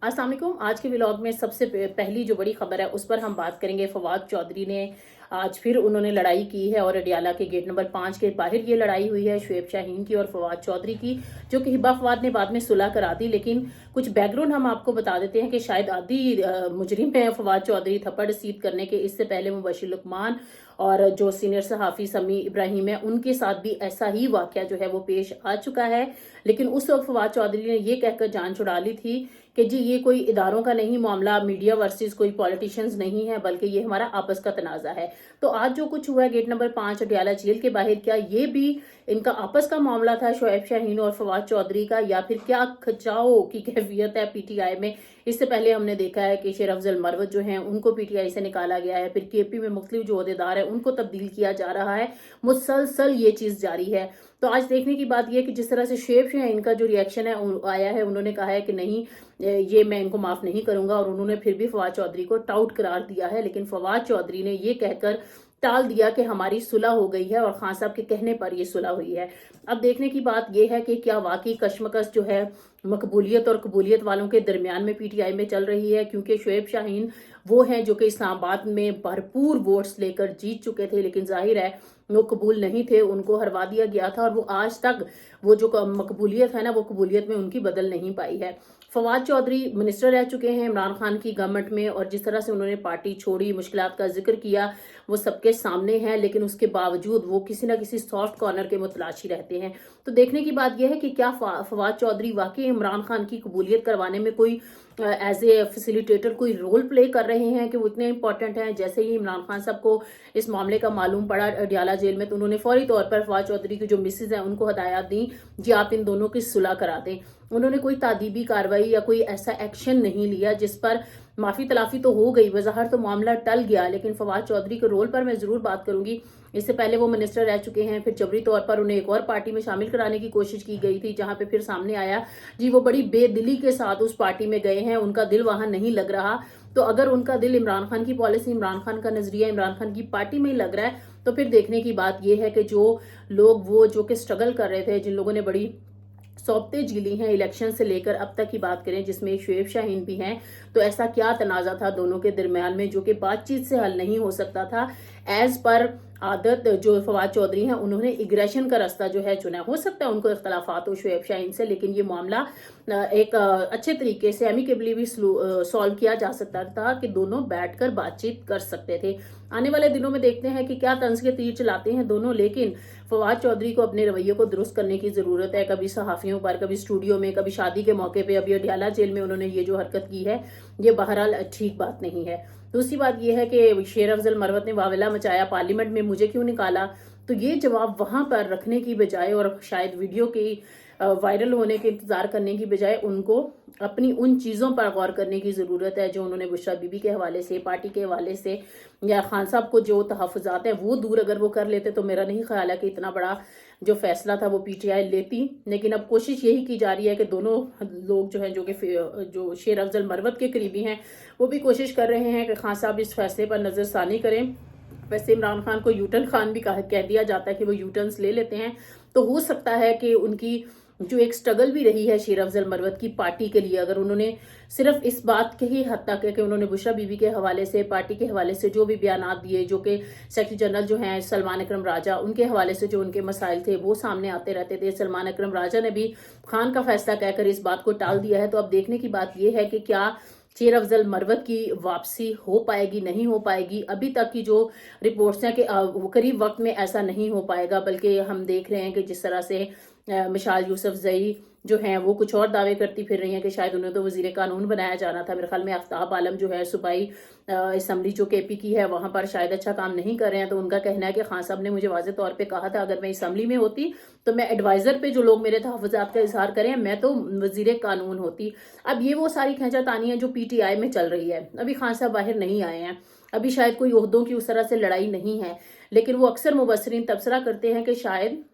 अस्सलाम वालेकुम। आज के व्लॉग में सबसे पहली जो बड़ी खबर है उस पर हम बात करेंगे। फवाद चौधरी ने आज फिर उन्होंने लड़ाई की है और अडियाला के गेट नंबर 5 के बाहर ये लड़ाई हुई है शुएब शाहीन की और फवाद चौधरी की, जो कि हिबा फवाद ने बाद में सुलह करा दी। लेकिन कुछ बैकग्राउंड हम आपको बता देते हैं कि शायद आदि मुजरिम है फवाद चौधरी थप्पड़ रसीद करने के। इससे पहले मुबशिर लुकमान और जो सीनियर सहाफ़ी समी इब्राहिम है उनके साथ भी ऐसा ही वाकया जो है वो पेश आ चुका है। लेकिन उस वक्त फवाद चौधरी ने ये कहकर जान छुड़ा ली थी कि जी ये कोई इदारों का नहीं मामला, मीडिया वर्सेस कोई पॉलिटिशियंस नहीं है, बल्कि ये हमारा आपस का तनाजा है। तो आज जो कुछ हुआ है गेट नंबर 5 अडियाला जेल के बाहर, क्या ये भी इनका आपस का मामला था शुएब शाहीन और फवाद चौधरी का, या फिर क्या खचाओ की कैफियत है पीटीआई में? इससे पहले हमने देखा है कि शेर अफजल मरवत जो हैं उनको पीटीआई से निकाला गया है, फिर केपी में मुख्तलिफ जो अहदेदार है उनको तब्दील किया जा रहा है, मुसलसल ये चीज जारी है। तो आज देखने की बात यह कि जिस तरह से शुएब शाहीन का जो रिएक्शन है आया है, उन्होंने कहा है कि नहीं ये मैं इनको माफ नहीं करूंगा, और उन्होंने फिर भी फवाद चौधरी को टाउट करार दिया है। लेकिन फवाद चौधरी ने ये कहकर टाल दिया कि हमारी सुलह हो गई है और खान साहब के कहने पर ये सुलह हुई है। अब देखने की बात यह है कि क्या वाकई कशमकश जो है मकबूलियत और कबूलियत वालों के दरमियान में पीटीआई में चल रही है, क्योंकि शुएब शाहीन वो हैं जो कि इस्लामाबाद में भरपूर वोट्स लेकर जीत चुके थे, लेकिन जाहिर है वो कबूल नहीं थे, उनको हरवा दिया गया था और वो आज तक वो जो मकबूलियत है ना वो कबूलियत में उनकी बदल नहीं पाई है। फवाद चौधरी मिनिस्टर रह चुके हैं इमरान खान की गवर्नमेंट में, और जिस तरह से उन्होंने पार्टी छोड़ी, मुश्किलात का जिक्र किया, वो सबके सामने है, लेकिन उसके बावजूद वो किसी ना किसी सॉफ्ट कॉर्नर के मुतलाशी रहते हैं। तो देखने की बात यह है कि क्या फवाद चौधरी वाकई इमरान खान की कबूलियत करवाने में कोई एज ए फैसिलिटेटर कोई रोल प्ले कर रहे हैं कि वो इतने इंपॉर्टेंट हैं। जैसे ही इमरान खान साहब को इस मामले का मालूम पड़ा अडियाला जेल में, तो उन्होंने फौरी तौर पर फवाद चौधरी की जो मिसेज है उनको हदायत दी जी आप इन दोनों की सुलह करा दें। उन्होंने कोई तादीबी कार्रवाई या कोई ऐसा एक्शन नहीं लिया जिस पर माफी तलाफी तो हो गई, वजहर तो मामला टल गया, लेकिन फवाद चौधरी के रोल पर मैं जरूर बात करूंगी। इससे पहले वो मिनिस्टर रह चुके हैं, फिर जबरी तौर पर उन्हें एक और पार्टी में शामिल कराने की कोशिश की गई थी, जहां पे फिर सामने आया जी वो बड़ी बेदिली के साथ उस पार्टी में गए हैं, उनका दिल वहां नहीं लग रहा। तो अगर उनका दिल इमरान खान की पॉलिसी, इमरान खान का नजरिया, इमरान खान की पार्टी में ही लग रहा है, तो फिर देखने की बात यह है कि जो लोग वो जो कि स्ट्रगल कर रहे थे, जिन लोगों ने बड़ी सौंपते झीली हैं इलेक्शन से लेकर अब तक की बात करें, जिसमें शुएब शाहीन भी हैं, तो ऐसा क्या तनाजा था दोनों के दरमियान में जो कि बातचीत से हल नहीं हो सकता था। एज पर आदत जो फवाद चौधरी हैं उन्होंने इग्रेशन का रास्ता जो है चुना। हो सकता है उनको इख्तलाफात हो शुएब शाहीन से, लेकिन ये मामला एक अच्छे तरीके से एमिकेबली भी सॉल्व किया जा सकता था कि दोनों बैठकर बातचीत कर सकते थे। आने वाले दिनों में देखते हैं कि क्या तंज के तीर चलाते हैं दोनों, लेकिन फवाद चौधरी को अपने रवैये को दुरुस्त करने की जरूरत है। कभी सहाफियों पर, कभी स्टूडियो में, कभी शादी के मौके पे, अभी अडियाला जेल में उन्होंने ये जो हरकत की है ये बहरहाल ठीक बात नहीं है। दूसरी बात यह है कि शेर अफजल मरवत ने वावेला मचाया, पार्लियामेंट में मुझे क्यों निकाला, तो ये जवाब वहां पर रखने की बजाय और शायद वीडियो की वायरल होने के इंतजार करने की बजाय उनको अपनी उन चीजों पर गौर करने की जरूरत है जो उन्होंने बुशरा बीबी के हवाले से, पार्टी के हवाले से, या खान साहब को जो तहफुजात है वो दूर अगर वो कर लेते तो मेरा नहीं ख्याल है कि इतना बड़ा जो फैसला था वो पीटीआई लेती। लेकिन अब कोशिश यही की जा रही है कि दोनों लोग जो हैं, जो कि जो शेर अफजल मरवत के करीबी हैं, वो भी कोशिश कर रहे हैं कि खान साहब इस फैसले पर नजरसानी करें। वैसे इमरान खान को यूटर्न खान भी कह दिया जाता है कि वो यूटर्न्स ले लेते हैं, तो हो सकता है कि उनकी जो एक स्ट्रगल भी रही है शेर अफजल मरवत की पार्टी के लिए, अगर उन्होंने सिर्फ इस बात के ही हद तक है कि उन्होंने बुशरा बीबी के हवाले से, पार्टी के हवाले से जो भी बयानात दिए, जो कि सेक्रेटरी जनरल जो हैं सलमान अकरम राजा, उनके हवाले से जो उनके मसाइल थे वो सामने आते रहते थे। सलमान अकरम राजा ने भी खान का फैसला कहकर इस बात को टाल दिया है। तो अब देखने की बात यह है कि क्या शेर अफजल मरवत की वापसी हो पाएगी, नहीं हो पाएगी। अभी तक की जो रिपोर्ट्स हैं कि करीब वक्त में ऐसा नहीं हो पाएगा, बल्कि हम देख रहे हैं कि जिस तरह से मिसाल यूसुफ जई जो हैं वो कुछ और दावे करती फिर रही हैं कि शायद उन्हें तो वजीर कानून बनाया जाना था। मेरे ख्याल में आफ्ताब आलम जो है सूबाई असम्बली जो केपी की है वहां पर शायद अच्छा काम नहीं कर रहे हैं, तो उनका कहना है कि खान साहब ने मुझे वाज़ेह तौर पे कहा था अगर मैं असम्बली में होती तो मैं एडवाइजर पे जो लोग मेरे तहफ़्फ़ुज़ात का इजहार करें मैं तो वजीर कानून होती। अब ये वो सारी खींचातानी है जो पीटीआई में चल रही है। अभी खान साहब बाहर नहीं आए हैं, अभी शायद कोई ओहदों की उस तरह से लड़ाई नहीं है, लेकिन वो अक्सर मुबसरीन तबसरा करते हैं कि शायद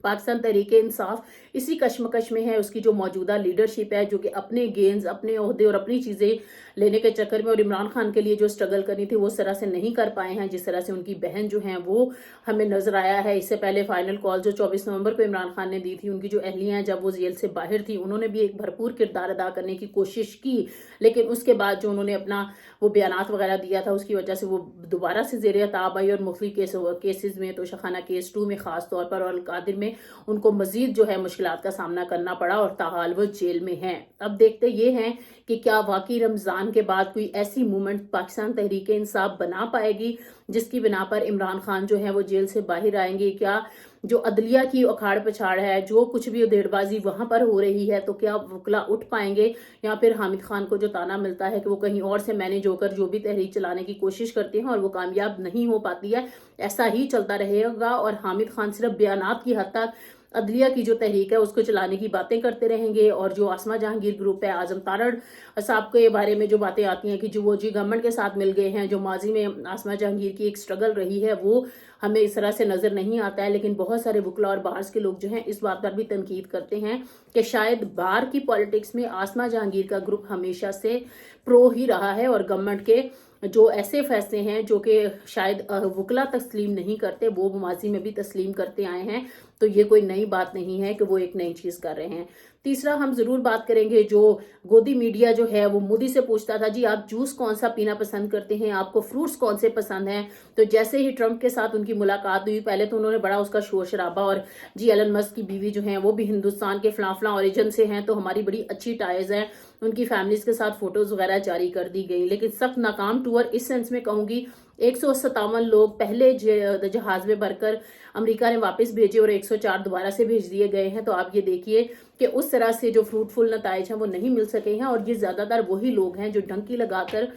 पाकिस्तान तहरीक इंसाफ इसी कश्मकश में है। उसकी जो मौजूदा लीडरशिप है, जो कि अपने गेंस, अपने ओहदे और अपनी चीज़ें लेने के चक्कर में और इमरान खान के लिए जो स्ट्रगल करनी थी वो उस तरह से नहीं कर पाए हैं जिस तरह से उनकी बहन जो हैं वो हमें नजर आया है। इससे पहले फाइनल कॉल जो 24 नवंबर को इमरान खान ने दी थी, उनकी जो अहलियां हैं जब वो जेल से बाहर थी, उन्होंने भी एक भरपूर किरदार अदा करने की कोशिश की, लेकिन उसके बाद जो उन्होंने अपना वो बयानात वगैरह दिया था उसकी वजह से वो दोबारा से जेर ताब आई और मुख्तलिफ केसेस में, तो शखाना केस 2 में खास तौर पर और अलकादिर में उनको मजीद जो है मुश्किलात का सामना करना पड़ा और ताहाल वो जेल में हैं। अब देखते ये हैं कि क्या वाकई रमज़ान के बाद कोई ऐसी मूवमेंट पाकिस्तान तहरीक इंसाफ बना पाएगी जिसकी बिना पर इमरान खान जो है वो जेल से बाहर आएंगे। क्या जो अदलिया की उखाड़ पछाड़ है, जो कुछ भी उधेड़बाजी वहां पर हो रही है, तो क्या वकला उठ पाएंगे, या फिर हामिद खान को जो ताना मिलता है कि वो कहीं और से मैनेज होकर जो भी तहरीक चलाने की कोशिश करते हैं और वो कामयाब नहीं हो पाती है, ऐसा ही चलता रहेगा और हामिद खान सिर्फ बयानात की हद तक अदलिया की जो तहरीक है उसको चलाने की बातें करते रहेंगे। और जो आसमा जहांगीर ग्रुप है, आजम तारड़ साहब के बारे में जो बातें आती हैं कि जो वो जी गवर्नमेंट के साथ मिल गए हैं, जो माजी में आसमा जहांगीर की एक स्ट्रगल रही है वो हमें इस तरह से नजर नहीं आता है। लेकिन बहुत सारे वकला और बाहर के लोग जो हैं इस बात पर भी तनकीद करते हैं कि शायद बाहर की पॉलिटिक्स में आसमा जहांगीर का ग्रुप हमेशा से प्रो ही रहा है और गवर्नमेंट के जो ऐसे फैसले हैं जो कि शायद वकला तस्लीम नहीं करते वो माजी में भी तस्लीम करते आए हैं। तो ये कोई नई बात नहीं है कि वो एक नई चीज कर रहे हैं। तीसरा हम जरूर बात करेंगे, जो गोदी मीडिया जो है वो मोदी से पूछता था जी आप जूस कौन सा पीना पसंद करते हैं, आपको फ्रूट्स कौन से पसंद हैं। तो जैसे ही ट्रंप के साथ उनकी मुलाकात हुई, पहले तो उन्होंने बड़ा उसका शोर शराबा, और जी एलन मस्क की बीवी जो है वो भी हिंदुस्तान के फलाफला ओरिजिन से हैं, तो हमारी बड़ी अच्छी टाइज है, उनकी फैमिलीज के साथ फोटोज वगैरह जारी कर दी गई। लेकिन सख्त नाकाम टूर इस सेंस में कहूंगी, 157 लोग पहले जहाज में भरकर अमेरिका ने वापस भेजे और 104 दोबारा से भेज दिए गए हैं। तो आप ये देखिए कि उस तरह से जो फ्रूटफुल नताइज हैं वो नहीं मिल सके हैं। और ये ज्यादातर वही लोग हैं जो डंकी लगाकर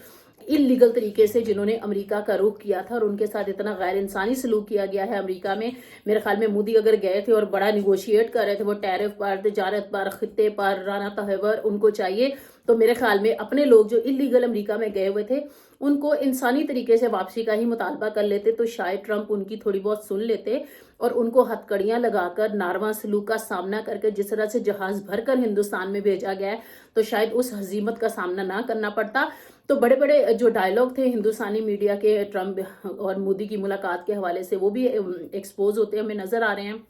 इलीगल तरीके से जिन्होंने अमेरिका का रुख किया था और उनके साथ इतना गैर इंसानी सलूक किया गया है अमेरिका में। मेरे ख्याल में मोदी अगर गए थे और बड़ा निगोशिएट कर रहे थे वो टैरिफ पर, तजारत पर, खित्ते पर, राना तहवर उनको चाहिए, तो मेरे ख्याल में अपने लोग जो इलीगल अमेरिका में गए हुए थे उनको इंसानी तरीके से वापसी का ही मुतालबा कर लेते, तो शायद ट्रंप उनकी थोड़ी बहुत सुन लेते और उनको हथकड़ियां लगाकर नारवा सलूक का सामना करके जिस तरह से जहाज भरकर हिंदुस्तान में भेजा गया है तो शायद उस हजीमत का सामना ना करना पड़ता। तो बड़े बड़े जो डायलॉग थे हिंदुस्तानी मीडिया के ट्रंप और मोदी की मुलाकात के हवाले से वो भी एक्सपोज होते हमें नजर आ रहे हैं।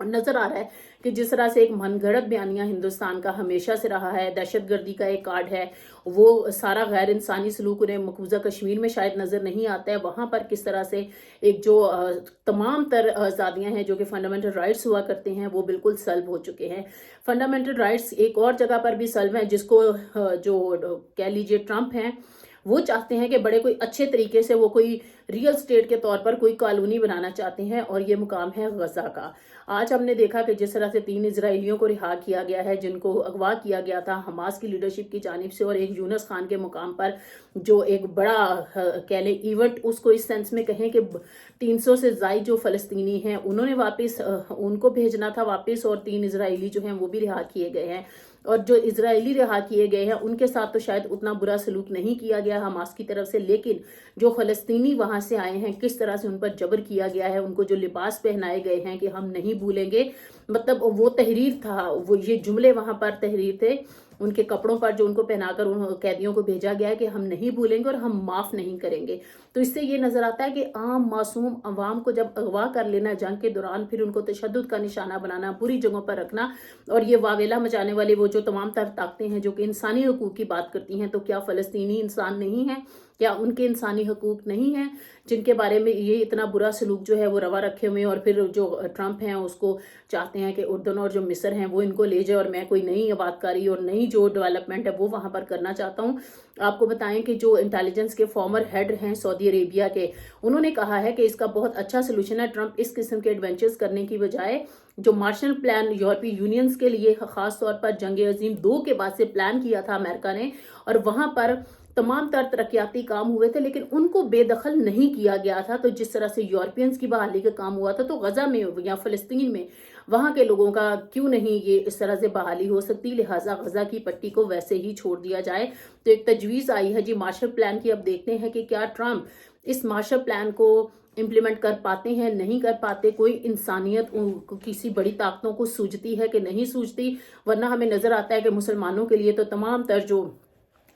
नजर आ रहा है कि जिस तरह से एक मनगढ़ंत बयानिया हिंदुस्तान का हमेशा से रहा है, दहशतगर्दी का एक कार्ड है, वो सारा गैर इंसानी सलूक उन्हें मकबूजा कश्मीर में शायद नजर नहीं आता है। वहां पर किस तरह से एक जो तमाम तर आजादियां हैं जो कि फंडामेंटल राइट्स हुआ करते हैं वो बिल्कुल सल्ब हो चुके हैं। फंडामेंटल राइट्स एक और जगह पर भी सल्ब हैं, जिसको जो कह लीजिए ट्रंप हैं वो चाहते हैं कि बड़े कोई अच्छे तरीके से वो कोई रियल स्टेट के तौर पर कोई कॉलोनी बनाना चाहते हैं, और ये मुकाम है गजा का। आज हमने देखा कि जिस तरह से 3 इजरायलियों को रिहा किया गया है जिनको अगवा किया गया था हमास की लीडरशिप की जानिब से, और एक यूनुस खान के मुकाम पर जो एक बड़ा कह लें इवेंट उसको इस सेंस में कहें कि 300 से ज्यादा जो फलस्तीनी हैं उन्होंने वापस उनको भेजना था वापस, और 3 इजरायली जो हैं वो भी रिहा किए गए हैं। और जो इजरायली रिहा किए गए हैं उनके साथ तो शायद उतना बुरा सलूक नहीं किया गया हमास की तरफ से, लेकिन जो फलस्तीनी वहां से आए हैं किस तरह से उन पर जबर किया गया है, उनको जो लिबास पहनाए गए हैं कि हम नहीं भूलेंगे, मतलब वो तहरीर था, वो ये जुमले वहां पर तहरीर थे उनके कपड़ों पर जो उनको पहनाकर उन कैदियों को भेजा गया है कि हम नहीं भूलेंगे और हम माफ नहीं करेंगे। तो इससे ये नजर आता है कि आम मासूम अवाम को जब अगवा कर लेना जंग के दौरान, फिर उनको तशद्दुद का निशाना बनाना, बुरी जगहों पर रखना, और ये वावेला मचाने वाले वो जो तमाम तर ताकतें हैं जो कि इंसानी हकूक की बात करती हैं, तो क्या फलस्तीनी इंसान नहीं है? क्या उनके इंसानी हकूक नहीं हैं जिनके बारे में ये इतना बुरा सलूक जो है वो रवा रखे हुए, और फिर जो ट्रंप हैं उसको चाहते हैं कि उर्दन और जो मिस्र हैं वो इनको ले जाए और मैं कोई नई आबादकारी और नई जो डेवलपमेंट है वो वहां पर करना चाहता हूं। आपको बताएं कि जो इंटेलिजेंस के फॉर्मर हेड हैं सऊदी अरेबिया के, उन्होंने कहा है कि इसका बहुत अच्छा सोल्यूशन है ट्रंप इस किस्म के एडवेंचर्स करने की बजाय जो मार्शल प्लान यूरोपीय यूनियंस के लिए खास तौर पर जंग अजीम 2 के बाद से प्लान किया था अमेरिका ने, और वहां पर तमाम तरक्याती काम हुए थे लेकिन उनको बेदखल नहीं किया गया था। तो जिस तरह से यूरोपियंस की बहाली का काम हुआ था तो गजा में या फलस्तीन में वहां के लोगों का क्यों नहीं ये इस तरह से बहाली हो सकती, लिहाजा गजा की पट्टी को वैसे ही छोड़ दिया जाए। तो एक तजवीज आई है जी मार्शल प्लान की। अब देखते हैं कि क्या ट्रंप इस मार्शल प्लान को इम्प्लीमेंट कर पाते हैं, नहीं कर पाते, कोई इंसानियत किसी बड़ी ताकतों को सूझती है कि नहीं सूझती। वरना हमें नजर आता है कि मुसलमानों के लिए तो तमाम तर जो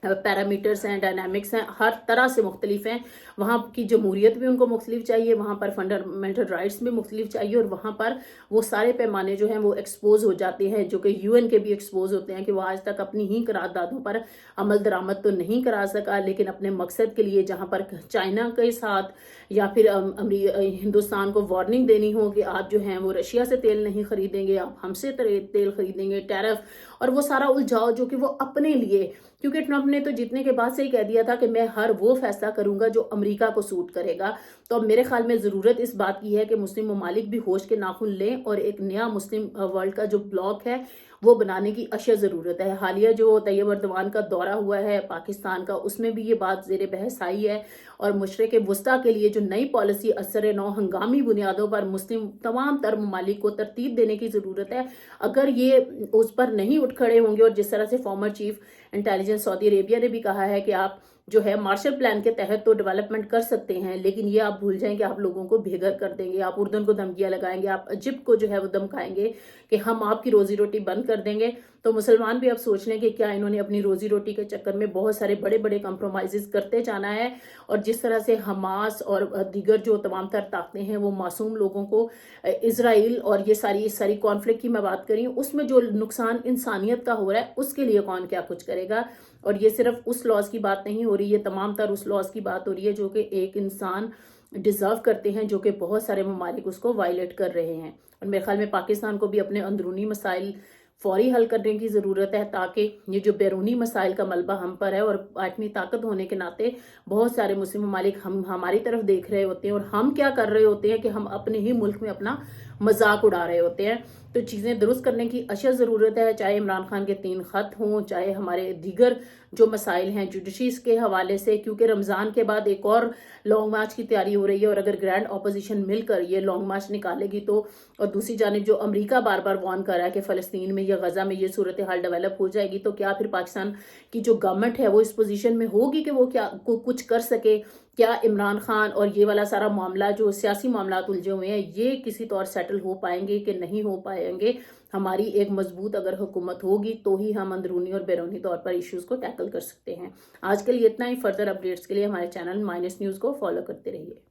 पैरामीटर्स हैं, डायनामिक्स हैं, हर तरह से मुख्तलिफ हैं। वहाँ की जमहूरियत भी उनको मुख्तलिफ चाहिए, वहाँ पर फंडामेंटल राइट्स भी मुख्तलिफ चाहिए, और वहाँ पर वो सारे पैमाने जो हैं वो एक्सपोज हो जाते हैं, जो कि यूएन के भी एक्सपोज होते हैं कि वो आज तक अपनी ही करारदादों पर अमल दरामद तो नहीं करा सका, लेकिन अपने मकसद के लिए जहाँ पर चाइना के साथ या फिर हिंदुस्तान को वार्निंग देनी हो कि आप जो हैं वो रशिया से तेल नहीं खरीदेंगे, आप हमसे तेल खरीदेंगे, टैरिफ और वो सारा उलझाओ जो कि वो अपने लिए, क्योंकि ट्रंप ने तो जीतने के बाद से ही कह दिया था कि मैं हर वो फैसला करूंगा जो अमेरिका को सूट करेगा। तो अब मेरे ख्याल में ज़रूरत इस बात की है कि मुस्लिम ममालिक भी होश के नाखुन लें और एक नया मुस्लिम वर्ल्ड का जो ब्लॉक है वो बनाने की अशद ज़रूरत है। हालिया जो तैयब अर्दवान का दौरा हुआ है पाकिस्तान का, उसमें भी ये बात ज़ेर बहस आई है, और मशरक़ वुस्ता के लिए जो नई पॉलिसी असर नौ हंगामी बुनियादों पर मुस्लिम तमाम तर ममालिक को तरतीब देने की ज़रूरत है। अगर ये उस पर नहीं उठ खड़े होंगे, और जिस तरह से former chief intelligence Saudi Arabia ने भी कहा है कि आप जो है मार्शल प्लान के तहत तो डेवलपमेंट कर सकते हैं, लेकिन ये आप भूल जाएं कि आप लोगों को बेघर कर देंगे, आप उर्दन को धमकियां लगाएंगे, आप इजिप्ट को जो है वो धमकाएंगे कि हम आपकी रोजी रोटी बंद कर देंगे। तो मुसलमान भी अब सोच लें कि क्या इन्होंने अपनी रोजी रोटी के चक्कर में बहुत सारे बड़े बड़े कंप्रोमाइज़ करते जाना है। और जिस तरह से हमास और दीगर जो तमाम तर ताकतें हैं वो मासूम लोगों को, इसराइल और ये सारी कॉन्फ्लिक्ट की मैं बात करी, उसमें जो नुकसान इंसानियत का हो रहा है उसके लिए कौन क्या कुछ करेगा। और ये सिर्फ उस लॉज की बात नहीं हो रही, ये तमाम तर उस लॉज की बात हो रही है जो कि एक इंसान डिजर्व करते हैं, जो कि बहुत सारे ममालिक उसको वायलेट कर रहे हैं। और मेरे ख्याल में पाकिस्तान को भी अपने अंदरूनी मसाइल फौरी हल करने की ज़रूरत है, ताकि ये जो बैरूनी मसाइल का मलबा हम पर है, और आठवीं ताकत होने के नाते बहुत सारे मुस्लिम ममालिक हमारी तरफ देख रहे होते हैं, और हम क्या कर रहे होते हैं कि हम अपने ही मुल्क में अपना मजाक उड़ा रहे होते हैं। तो चीज़ें दुरुस्त करने की अशद ज़रूरत है, चाहे इमरान खान के 3 ख़त हों, चाहे हमारे दीगर जो मसाइल हैं जुडिशरीज के हवाले से, क्योंकि रमज़ान के बाद एक और लॉन्ग मार्च की तैयारी हो रही है, और अगर ग्रैंड अपोजिशन मिलकर ये लॉन्ग मार्च निकालेगी तो, और दूसरी जानिब जो अमेरिका बार बार वार्न कर रहा है कि फ़लस्तीन में या गज़ा में ये सूरत हाल डेवलप हो जाएगी, तो क्या फिर पाकिस्तान की जो गवर्नमेंट है वो इस पोजीशन में होगी कि वो क्या कुछ कर सके? क्या इमरान खान और ये वाला सारा मामला जो सियासी मामला उलझे हुए हैं ये किसी तौर सेटल हो पाएंगे कि नहीं हो पाएंगे? हमारी एक मजबूत अगर हुकूमत होगी तो ही हम अंदरूनी और बैरूनी तौर पर इश्यूज को टैकल कर सकते हैं। आज के लिए इतना ही। फर्दर अपडेट्स के लिए हमारे चैनल माइनस न्यूज़ को फॉलो करते रहिए।